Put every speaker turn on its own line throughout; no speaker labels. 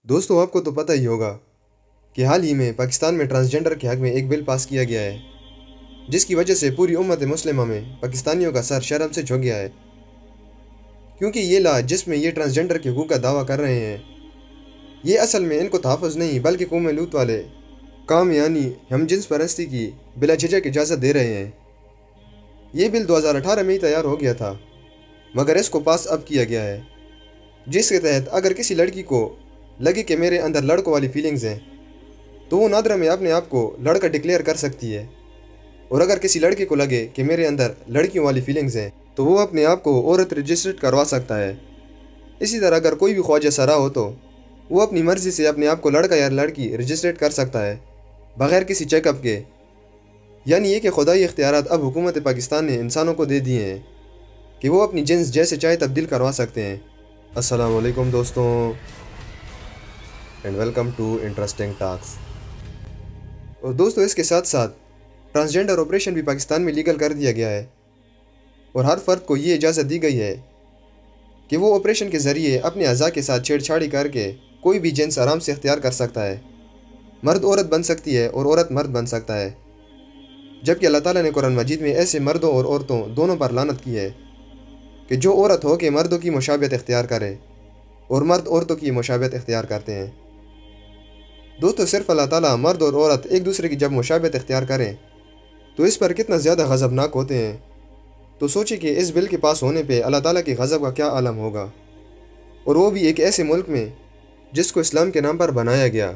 दोस्तों, आपको तो पता ही होगा कि हाल ही में पाकिस्तान में ट्रांसजेंडर के हक़ में एक बिल पास किया गया है, जिसकी वजह से पूरी उम्मत मुस्लिमा में पाकिस्तानियों का सर शर्म से झुक गया है। क्योंकि ये ला जिसमें ये ट्रांसजेंडर के हकूक़ का दावा कर रहे हैं, ये असल में इनको तहफ़्फ़ुज़ नहीं बल्कि कौम लूत वाले काम यानी हम जिन्स परस्ती की बिला झिझक इजाज़त दे रहे हैं। ये बिल 2018 में ही तैयार हो गया था, मगर इसको पास अब किया गया है, जिसके तहत अगर किसी लड़की को लगे कि मेरे अंदर लड़कों वाली फीलिंग्स हैं, तो वो नादरा में अपने आप को लड़का डिक्लेयर कर सकती है। और अगर किसी लड़के को लगे कि मेरे अंदर लड़कियों वाली फीलिंग्स हैं, तो वो अपने आप को औरत रजिस्टर्ड करवा सकता है। इसी तरह अगर कोई भी ख्वाजा सरा हो तो वो अपनी मर्ज़ी से अपने आप को लड़का या लड़की रजिस्ट्रेट कर सकता है बग़ैर किसी चेकअप के। यानी ये कि खुदाई इख्तियारात अब हुकूमत पाकिस्तान ने इंसानों को दे दिए हैं कि वो अपनी जिन्स जैसे चाहे तब्दील करवा सकते हैं। अस्सलाम वालेकुम दोस्तों, and welcome to interesting talks. और दोस्तों, इसके साथ साथ ट्रांसजेंडर ऑपरेशन भी पाकिस्तान में लीगल कर दिया गया है और हर फ़र्द को ये इजाज़त दी गई है कि वो ऑपरेशन के ज़रिए अपने अज़ा के साथ छेड़छाड़ी करके कोई भी जिन्स आराम से इख्तियार कर सकता है। मर्द औरत बन सकती है और औरत मर्द बन सकता है, जबकि अल्लाह ताला ने कुरान मजीद में ऐसे मर्दों और औरतों दोनों पर लानत की है कि जो औरत हो के मर्दों की मुशाबियत इख्तियार करे और मर्द औरतों की मुशाबियत इख्तियार करते हैं। दोस्तों, सिर्फ अल्लाह ताला मर्द और औरत एक दूसरे की जब मुशाबियत इख्तियार करें तो इस पर कितना ज़्यादा गज़बनाक होते हैं। तो सोचिए कि इस बिल के पास होने पे अल्लाह ताला के गज़ब का क्या आलम होगा, और वो भी एक ऐसे मुल्क में जिसको इस्लाम के नाम पर बनाया गया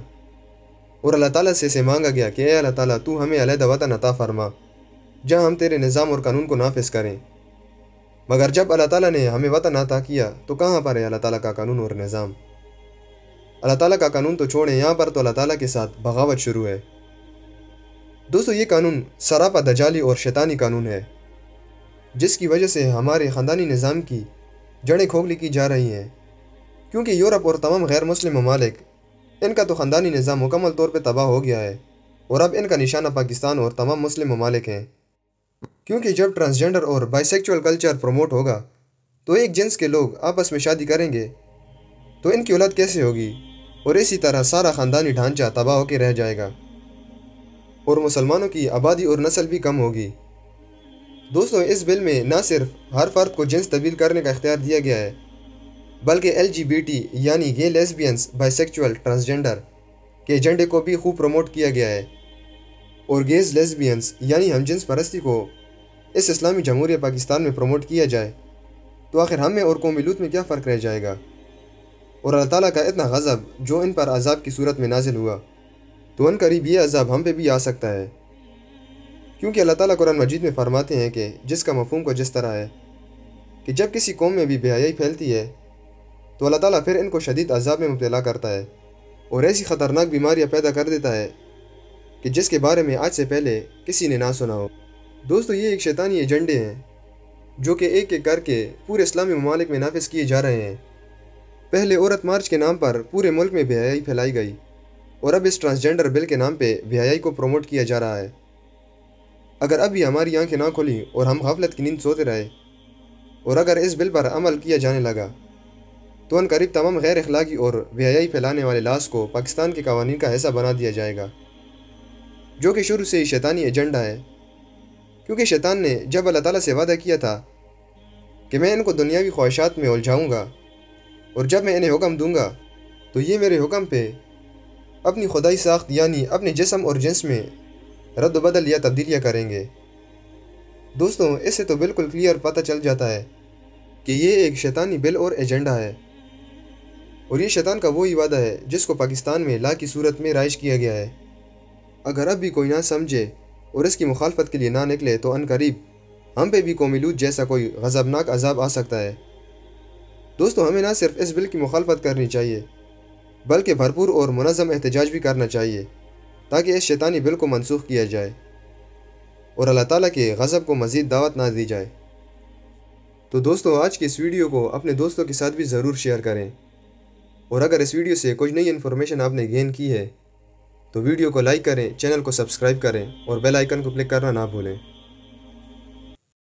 और अल्लाह ताला से इसे मांगा गया कि ए अल्लाह ताला, तू हमें अलहदा वतन अता फरमा जहाँ हम तेरे निज़ाम और कानून को नाफिज करें। मगर जब अल्लाह ताला ने हमें वतन अता किया तो कहाँ पर है अल्लाह ताला का कानून और निज़ाम। अल्लाह ताला का कानून तो छोड़ें, यहाँ पर तो अल्लाह ताला के साथ बगावत शुरू है। दोस्तों, ये कानून सरापा दजाली और शैतानी कानून है, जिसकी वजह से हमारे ख़ानदानी निज़ाम की जड़ें खोखली की जा रही हैं। क्योंकि यूरोप और तमाम गैर मुस्लिम ममालिक, इनका तो ख़ानदानी निज़ाम मुकम्मल तौर पर तबाह हो गया है और अब इनका निशाना पाकिस्तान और तमाम मुस्लिम ममालिक हैं। क्योंकि जब ट्रांसजेंडर और बाइसेक्चुअल कल्चर प्रमोट होगा तो एक जिन्स के लोग आपस में शादी करेंगे तो इनकी औलाद कैसे होगी, और इसी तरह सारा ख़ानदानी ढांचा तबाह होकर रह जाएगा और मुसलमानों की आबादी और नस्ल भी कम होगी। दोस्तों, इस बिल में न सिर्फ हर फ़र्द को जिन्स तब्दील करने का इख्तियार दिया गया है, बल्कि LGBT यानी गे, लेस्बियंस, बाइसेक्चुअल, ट्रांसजेंडर के एजेंडे को भी खूब प्रमोट किया गया है। और गेज़ लेस्बियंस यानी हम जिन्स परस्ती को इस इस्लामी जमहूरिया पाकिस्तान में प्रमोट किया जाए तो आखिर हम में और कौम लूत में क्या फ़र्क रह जाएगा। और अल्लाह ताला का इतना गज़ब जो इन पर अज़ाब की सूरत में नाजिल हुआ, तो उन करीब ये अज़ाब हम पे भी आ सकता है। क्योंकि अल्लाह ताला कुरान मजीद में फरमाते हैं कि जिसका मफ़हूम को जिस तरह है कि जब किसी कौम में भी बेहयाई फैलती है तो अल्लाह ताला फिर इनको शदीद अज़ाब में मुब्तला करता है और ऐसी ख़तरनाक बीमारियाँ पैदा कर देता है कि जिसके बारे में आज से पहले किसी ने ना सुना हो। दोस्तों, ये एक शैतानी एजेंडे हैं जो कि एक एक करके पूरे इस्लामी ममालिक में नाफिज किए जा रहे हैं। पहले औरत मार्च के नाम पर पूरे मुल्क में बेहयाई फैलाई गई और अब इस ट्रांसजेंडर बिल के नाम पे बेहयाई को प्रमोट किया जा रहा है। अगर अभी हमारी आंखें ना खुली और हम गफलत की नींद सोते रहे और अगर इस बिल पर अमल किया जाने लगा तो अनकरीब तमाम गैर अखलाकी और बेहयाई फैलाने वाले लाश को पाकिस्तान के कवानीन का हिस्सा बना दिया जाएगा, जो कि शुरू से ही शैतानी एजेंडा है। क्योंकि शैतान ने जब अल्लाह ताला से वादा किया था कि मैं इनको दुनियावी ख्वाहिशात में उलझाऊँगा और जब मैं इन्हें हुक्म दूँगा तो ये मेरे हुक्म पे अपनी खुदाई साख्त यानी अपने जिस्म और जिन्स में रद्द बदल या तब्दीलियाँ करेंगे। दोस्तों, इससे तो बिल्कुल क्लियर पता चल जाता है कि ये एक शैतानी बिल और एजेंडा है और ये शैतान का वही वादा है जिसको पाकिस्तान में ला की सूरत में राइज किया गया है। अगर अब भी कोई ना समझे और इसकी मुखालफत के लिए ना निकले तो अनकरीब हम पे भी कौम लूत जैसा कोई गज़बनाक अज़ाब आ सकता है। दोस्तों, हमें ना सिर्फ इस बिल की मुखालफत करनी चाहिए बल्कि भरपूर और मुनज़्ज़म एहतजाज भी करना चाहिए ताकि इस शैतानी बिल को मनसूख किया जाए और अल्लाह ताला के गज़ब को मज़ीद दावत ना दी जाए। तो दोस्तों, आज की इस वीडियो को अपने दोस्तों के साथ भी ज़रूर शेयर करें और अगर इस वीडियो से कुछ नई इन्फॉर्मेशन आपने गेन की है तो वीडियो को लाइक करें, चैनल को सब्सक्राइब करें और बेल आइकन को क्लिक करना ना भूलें।